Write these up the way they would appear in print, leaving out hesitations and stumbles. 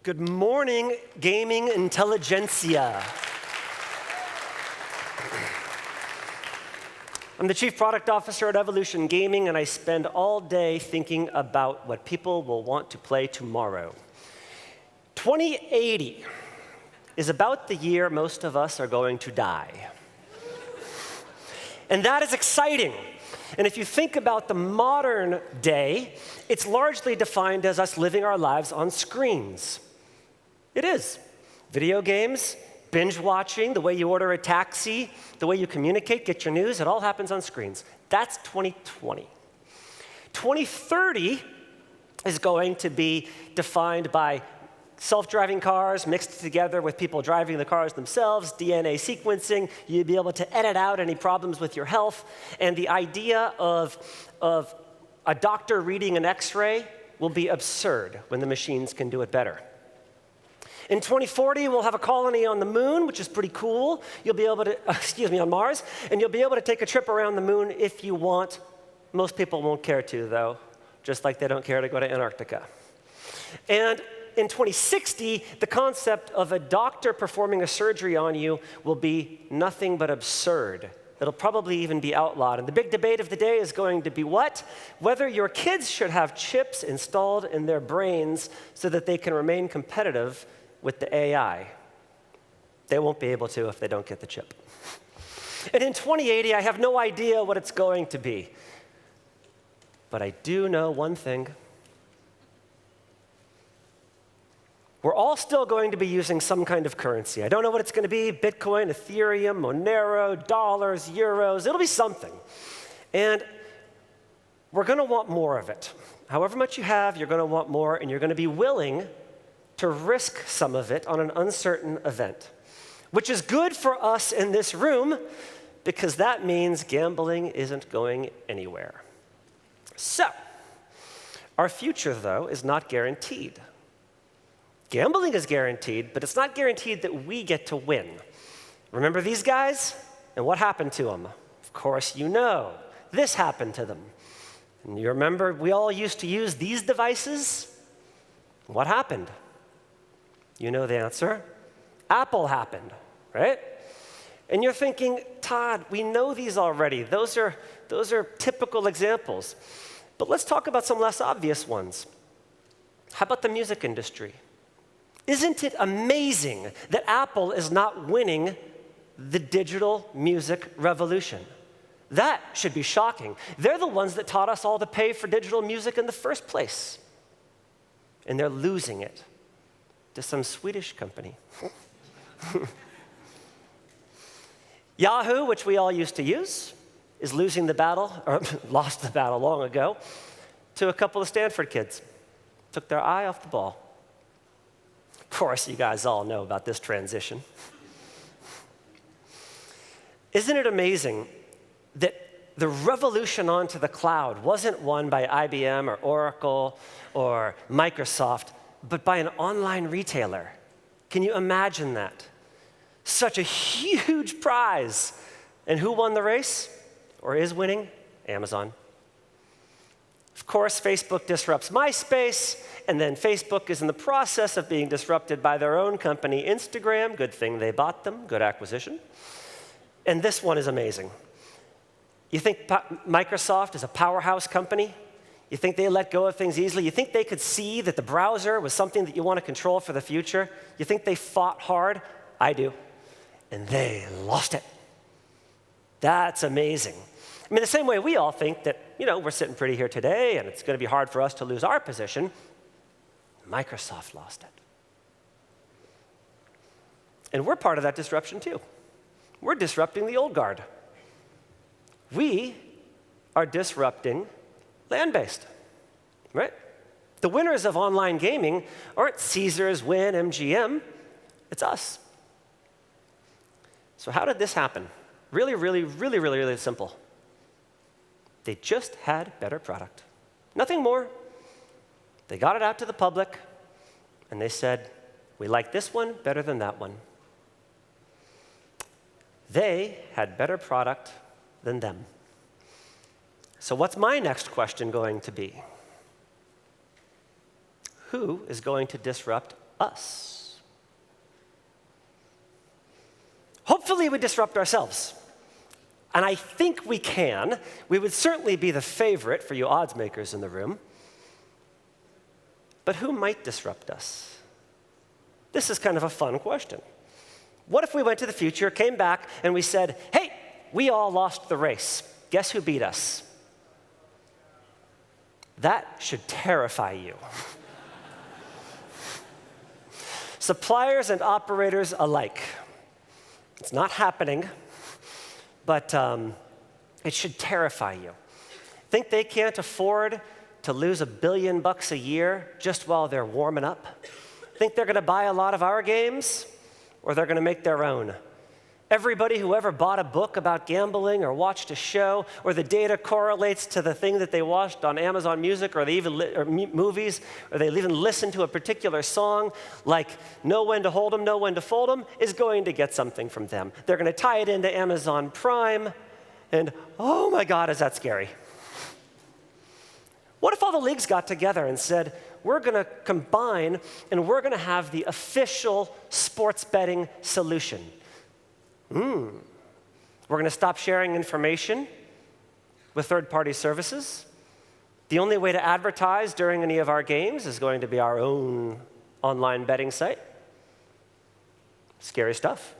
Good morning, gaming intelligentsia. I'm the Chief Product Officer at Evolution Gaming, and I spend all day thinking about what people will want to play tomorrow. 2080 is about the year most of us are going to die. And that is exciting. And if you think about the modern day, it's largely defined as us living our lives on screens. It is. Video games, binge watching, the way you order a taxi, the way you communicate, get your news, it all happens on screens. That's 2020. 2030 is going to be defined by self-driving cars mixed together with people driving the cars themselves, DNA sequencing, you'll be able to edit out any problems with your health, and the idea of a doctor reading an X-ray will be absurd when the machines can do it better. In 2040, we'll have a colony on the moon, which is pretty cool. You'll be able to, on Mars, and you'll be able to take a trip around the moon if you want. Most people won't care to, though, just like they don't care to go to Antarctica. And in 2060, the concept of a doctor performing a surgery on you will be nothing but absurd. It'll probably even be outlawed. And the big debate of the day is going to be what? Whether your kids should have chips installed in their brains so that they can remain competitive with the AI. They won't be able to if they don't get the chip. And in 2080, I have no idea what it's going to be. But I do know one thing. We're all still going to be using some kind of currency. I don't know what it's going to be, Bitcoin, Ethereum, Monero, dollars, euros, it'll be something. And we're going to want more of it. However much you have, you're going to want more, and you're going to be willing to risk some of it on an uncertain event, which is good for us in this room because that means gambling isn't going anywhere. So, our future, though, is not guaranteed. Gambling is guaranteed, but it's not guaranteed that we get to win. Remember these guys? And what happened to them? Of course you know. This happened to them. And you remember we all used to use these devices? What happened? You know the answer. Apple happened, right? And you're thinking, Todd, we know these already. Those are typical examples. But let's talk about some less obvious ones. How about the music industry? Isn't it amazing that Apple is not winning the digital music revolution? That should be shocking. They're the ones that taught us all to pay for digital music in the first place. And they're losing it to some Swedish company. Yahoo, which we all used to use, is losing the battle, or lost the battle long ago, to a couple of Stanford kids. Took their eye off the ball. Of course, you guys all know about this transition. Isn't it amazing that the revolution onto the cloud wasn't won by IBM or Oracle or Microsoft, but by an online retailer? Can you imagine that? Such a huge prize. And who won the race, or is winning? Amazon. Of course, Facebook disrupts MySpace, and then Facebook is in the process of being disrupted by their own company, Instagram. Good thing they bought them, good acquisition. And this one is amazing. You think Microsoft is a powerhouse company? You think they let go of things easily? You think they could see that the browser was something that you want to control for the future? You think they fought hard? I do. And they lost it. That's amazing. I mean, the same way we all think that, we're sitting pretty here today and it's going to be hard for us to lose our position, Microsoft lost it. And we're part of that disruption too. We're disrupting the old guard. We are disrupting land-based, right? The winners of online gaming aren't Caesars, Wynn, MGM. It's us. So how did this happen? Really simple. They just had better product. Nothing more. They got it out to the public, and they said, we like this one better than that one. They had better product than them. So what's my next question going to be? Who is going to disrupt us. Hopefully, we disrupt ourselves. And I think we can. We would certainly be the favorite for you odds makers in the room. But who might disrupt us? This is kind of a fun question. What if we went to the future, came back, and we said, hey, we all lost the race. Guess who beat us? That should terrify you. Suppliers and operators alike. It's not happening, but it should terrify you. Think they can't afford to lose $1 billion a year just while they're warming up? Think they're going to buy a lot of our games, or they're going to make their own? Everybody who ever bought a book about gambling or watched a show, or the data correlates to the thing that they watched on Amazon Music, or they even movies, or they even listen to a particular song, like Know When to Hold 'em, Know When to Fold 'em, is going to get something from them. They're going to tie it into Amazon Prime, and oh my God, is that scary. What if all the leagues got together and said, we're going to combine and we're going to have the official sports betting solution? We're going to stop sharing information with third-party services. The only way to advertise during any of our games is going to be our own online betting site. Scary stuff.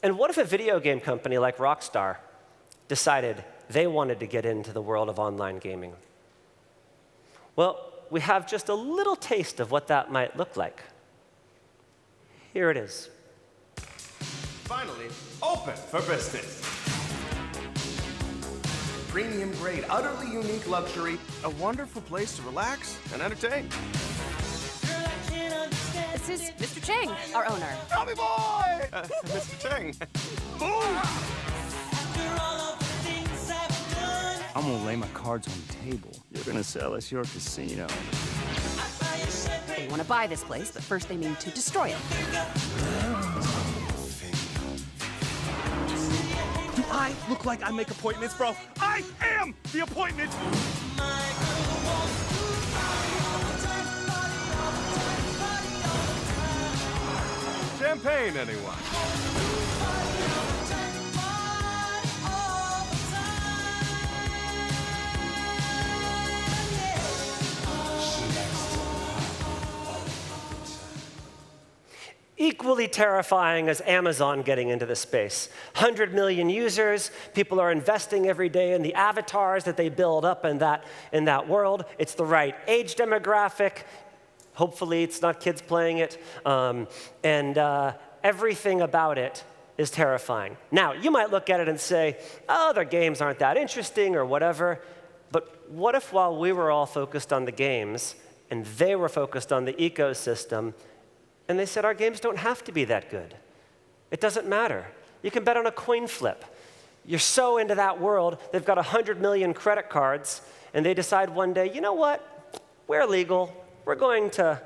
And what if a video game company like Rockstar decided they wanted to get into the world of online gaming? Well, we have just a little taste of what that might look like. Here it is. Finally, open for business. Premium grade, utterly unique luxury, a wonderful place to relax and entertain. This is Mr. Chang, our owner. Tommy boy! Mr. Chang. Boom! I'm gonna lay my cards on the table. You're gonna sell us your casino. They want to buy this place, but first they mean to destroy it. Do I look like I make appointments, bro? I am the appointment! Champagne, anyone? Equally terrifying as Amazon getting into the space. 100 million users, people are investing every day in the avatars that they build up in that world. It's the right age demographic. Hopefully it's not kids playing it. Everything about it is terrifying. Now, you might look at it and say, oh, their games aren't that interesting or whatever. But what if while we were all focused on the games and they were focused on the ecosystem, and they said, our games don't have to be that good. It doesn't matter. You can bet on a coin flip. You're so into that world, they've got 100 million credit cards, and they decide one day, you know what? We're legal. We're going to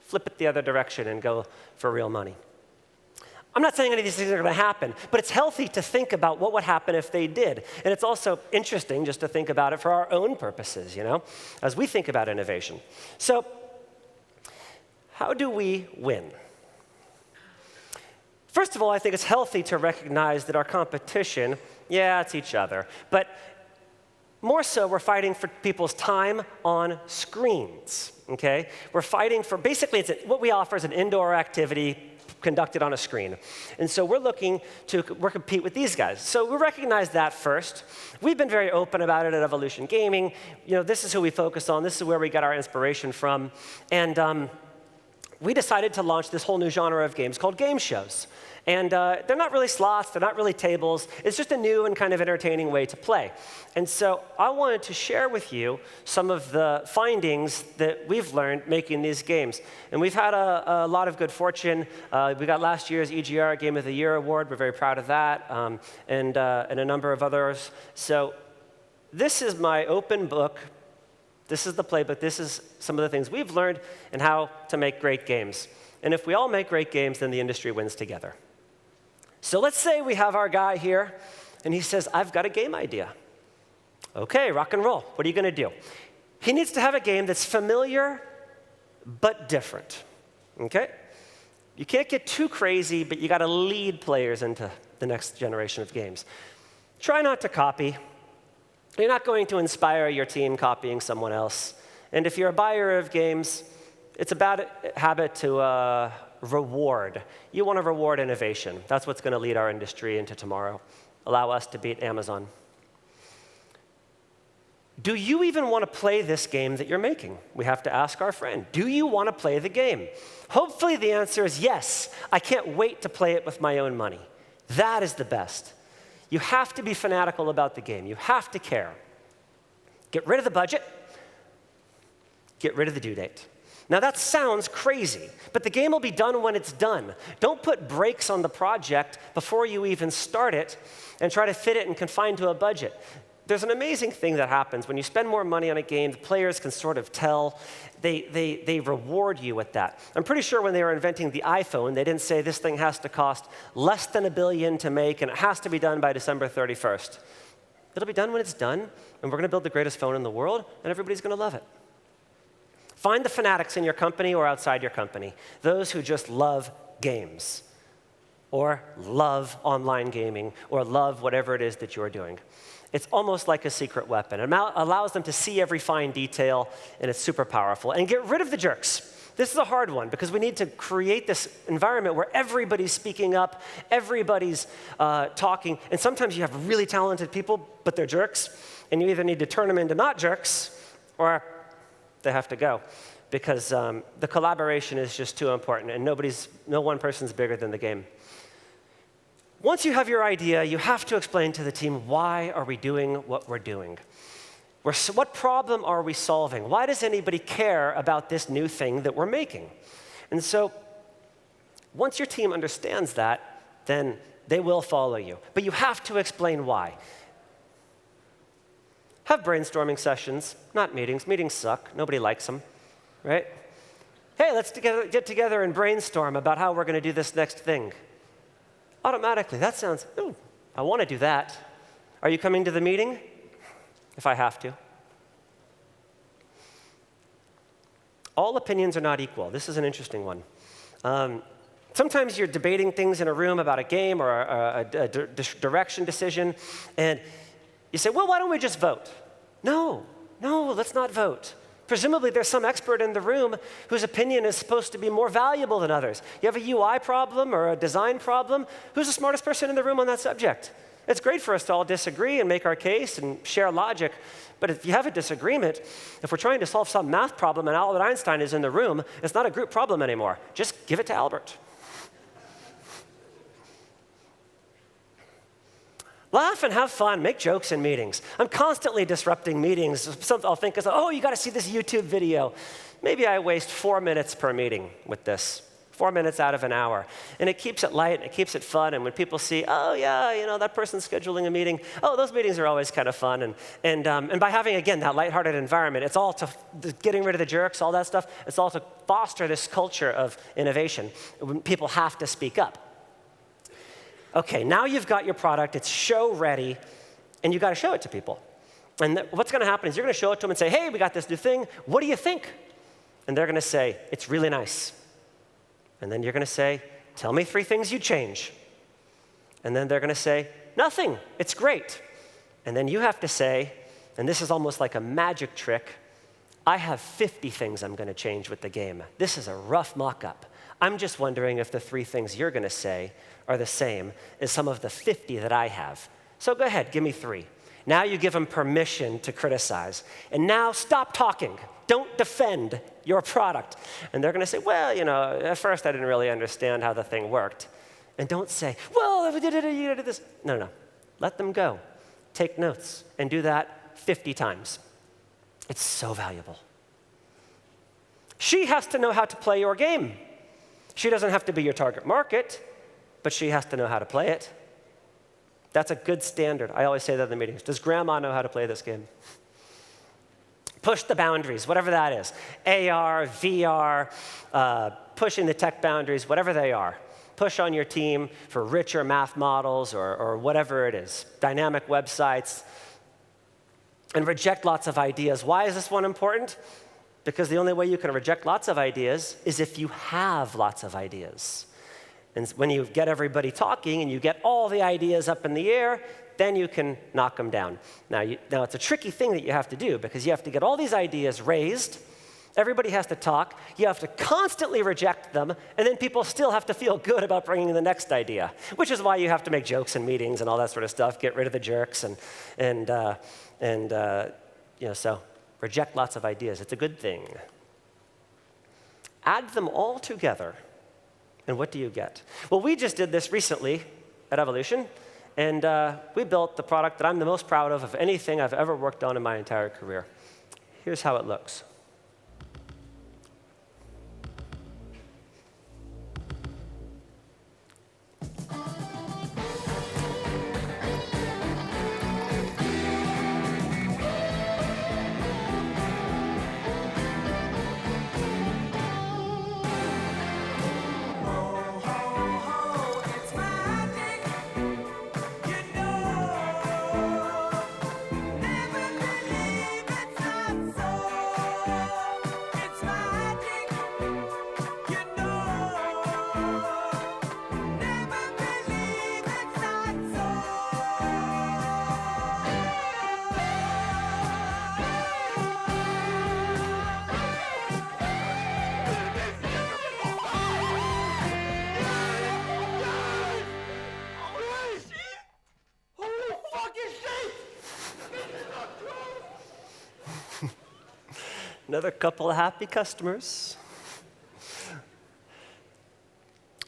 flip it the other direction and go for real money. I'm not saying any of these things are going to happen, but it's healthy to think about what would happen if they did. And it's also interesting just to think about it for our own purposes, as we think about innovation. So, how do we win? First of all, I think it's healthy to recognize that our competition, yeah, it's each other. But more so, we're fighting for people's time on screens, okay? We're fighting for, basically, what we offer is an indoor activity conducted on a screen. And so we're looking to compete with these guys. So we recognize that first. We've been very open about it at Evolution Gaming. This is who we focus on. This is where we got our inspiration from. And we decided to launch this whole new genre of games called game shows. And they're not really slots, they're not really tables. It's just a new and kind of entertaining way to play. And so I wanted to share with you some of the findings that we've learned making these games. And we've had a lot of good fortune. We got last year's EGR Game of the Year award. We're very proud of that, and a number of others. So this is my open book. This is the playbook. This is some of the things we've learned and how to make great games. And if we all make great games, then the industry wins together. So let's say we have our guy here, and he says, I've got a game idea. OK, rock and roll. What are you going to do? He needs to have a game that's familiar but different, okay? You can't get too crazy, but you got to lead players into the next generation of games. Try not to copy. You're not going to inspire your team copying someone else. And if you're a buyer of games, it's a bad habit to reward. You want to reward innovation. That's what's going to lead our industry into tomorrow. Allow us to beat Amazon. Do you even want to play this game that you're making? We have to ask our friend, do you want to play the game? Hopefully the answer is yes. I can't wait to play it with my own money. That is the best. You have to be fanatical about the game. You have to care. Get rid of the budget. Get rid of the due date. Now that sounds crazy, but the game will be done when it's done. Don't put brakes on the project before you even start it and try to fit it and confine to a budget. There's an amazing thing that happens when you spend more money on a game. The players can sort of tell. They reward you with that. I'm pretty sure when they were inventing the iPhone, they didn't say this thing has to cost less than $1 billion to make, and it has to be done by December 31st. It'll be done when it's done, and we're going to build the greatest phone in the world, and everybody's going to love it. Find the fanatics in your company or outside your company, those who just love games, or love online gaming, or love whatever it is that you're doing. It's almost like a secret weapon. It allows them to see every fine detail, and it's super powerful. And get rid of the jerks. This is a hard one, because we need to create this environment where everybody's speaking up, everybody's talking, and sometimes you have really talented people, but they're jerks, and you either need to turn them into not jerks, or they have to go, because the collaboration is just too important, and no one person's bigger than the game. Once you have your idea, you have to explain to the team, why are we doing what we're doing? What problem are we solving? Why does anybody care about this new thing that we're making? And so once your team understands that, then they will follow you. But you have to explain why. Have brainstorming sessions, not meetings. Meetings suck. Nobody likes them, right? Hey, let's get together and brainstorm about how we're going to do this next thing. Automatically, that sounds, ooh, I want to do that. Are you coming to the meeting? If I have to. All opinions are not equal. This is an interesting one. Sometimes you're debating things in a room about a game or a direction decision, and you say, well, why don't we just vote? No, let's not vote. Presumably, there's some expert in the room whose opinion is supposed to be more valuable than others. You have a UI problem or a design problem. Who's the smartest person in the room on that subject? It's great for us to all disagree and make our case and share logic. But if you have a disagreement, if we're trying to solve some math problem and Albert Einstein is in the room, it's not a group problem anymore. Just give it to Albert. Laugh and have fun, make jokes in meetings. I'm constantly disrupting meetings. I'll think, oh, you got to see this YouTube video. Maybe I waste 4 minutes per meeting with this, 4 minutes out of an hour. And it keeps it light, and it keeps it fun. And when people see, oh, yeah, that person's scheduling a meeting, oh, those meetings are always kind of fun. And by having, again, that lighthearted environment, it's all to getting rid of the jerks, all that stuff, it's all to foster this culture of innovation. When people have to speak up. Okay, now you've got your product, it's show ready, and you've got to show it to people. And what's going to happen is you're going to show it to them and say, hey, we got this new thing, what do you think? And they're going to say, it's really nice. And then you're going to say, tell me 3 things you'd change. And then they're going to say, nothing, it's great. And then you have to say, and this is almost like a magic trick, I have 50 things I'm going to change with the game. This is a rough mock-up. I'm just wondering if the 3 things you're going to say are the same as some of the 50 that I have. So go ahead, give me 3. Now you give them permission to criticize. And now stop talking. Don't defend your product. And they're going to say, well, at first I didn't really understand how the thing worked. And don't say, well, you did this. No. Let them go. Take notes and do that 50 times. It's so valuable. She has to know how to play your game. She doesn't have to be your target market, but she has to know how to play it. That's a good standard. I always say that in the meetings. Does grandma know how to play this game? Push the boundaries, whatever that is. AR, VR, pushing the tech boundaries, whatever they are. Push on your team for richer math models or whatever it is. Dynamic websites. And reject lots of ideas. Why is this one important? because the only way you can reject lots of ideas is if you have lots of ideas. And when you get everybody talking and you get all the ideas up in the air, then you can knock them down. Now, it's a tricky thing that you have to do because you have to get all these ideas raised. Everybody has to talk. You have to constantly reject them, and then people still have to feel good about bringing the next idea, which is why you have to make jokes in meetings and all that sort of stuff, get rid of the jerks, so reject lots of ideas. It's a good thing. Add them all together, and what do you get? Well, we just did this recently at Evolution, and we built the product that I'm the most proud of anything I've ever worked on in my entire career. Here's how it looks. Another couple of happy customers.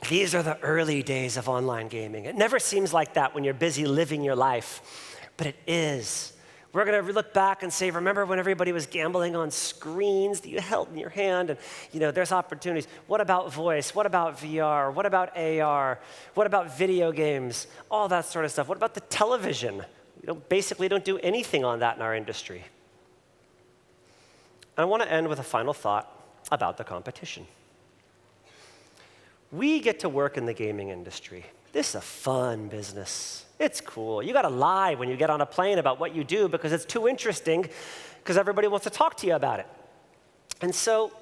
These are the early days of online gaming. It never seems like that when you're busy living your life, but it is. We're going to look back and say, remember when everybody was gambling on screens that you held in your hand? And there's opportunities. What about voice? What about VR? What about AR? What about video games? All that sort of stuff. What about the television? We basically don't do anything on that in our industry. And I want to end with a final thought about the competition. We get to work in the gaming industry. This is a fun business. It's cool. You got to lie when you get on a plane about what you do because it's too interesting because everybody wants to talk to you about it. And so,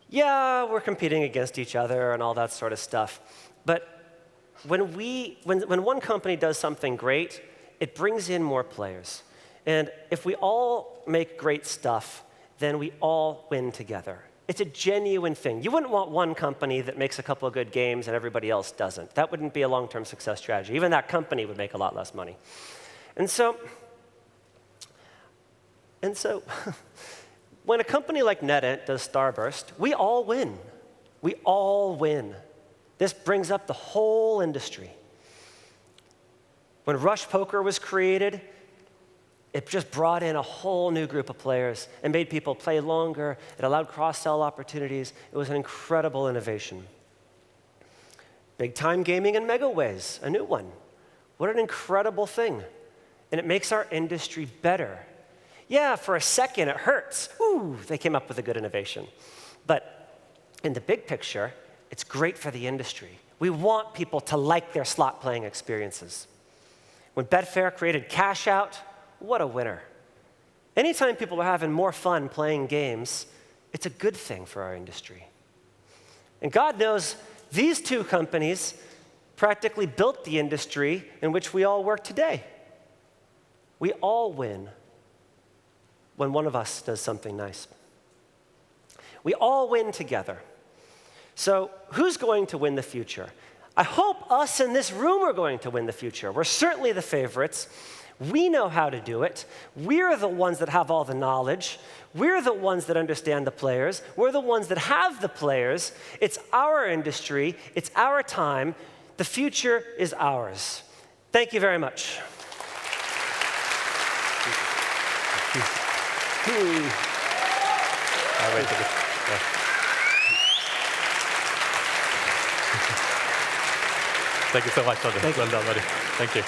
yeah, we're competing against each other and all that sort of stuff. But when one company does something great, it brings in more players. And if we all make great stuff, then we all win together. It's a genuine thing. You wouldn't want one company that makes a couple of good games and everybody else doesn't. That wouldn't be a long-term success strategy. Even that company would make a lot less money. And so when a company like NetEnt does Starburst, we all win. We all win. This brings up the whole industry. When Rush Poker was created, it just brought in a whole new group of players and made people play longer. It allowed cross-sell opportunities. It was an incredible innovation. Big Time Gaming and Megaways, a new one. What an incredible thing. And it makes our industry better. Yeah, for a second it hurts. Ooh, they came up with a good innovation. But in the big picture, it's great for the industry. We want people to like their slot playing experiences. When Betfair created Cash Out, what a winner. Anytime people are having more fun playing games, it's a good thing for our industry. And God knows these two companies practically built the industry in which we all work today. We all win when one of us does something nice. We all win together. So who's going to win the future? I hope us in this room are going to win the future. We're certainly the favorites. We know how to do it. We're the ones that have all the knowledge. We're the ones that understand the players. We're the ones that have the players. It's our industry. It's our time. The future is ours. Thank you very much. Thank you so much, Todd. Well done, buddy. Thank you.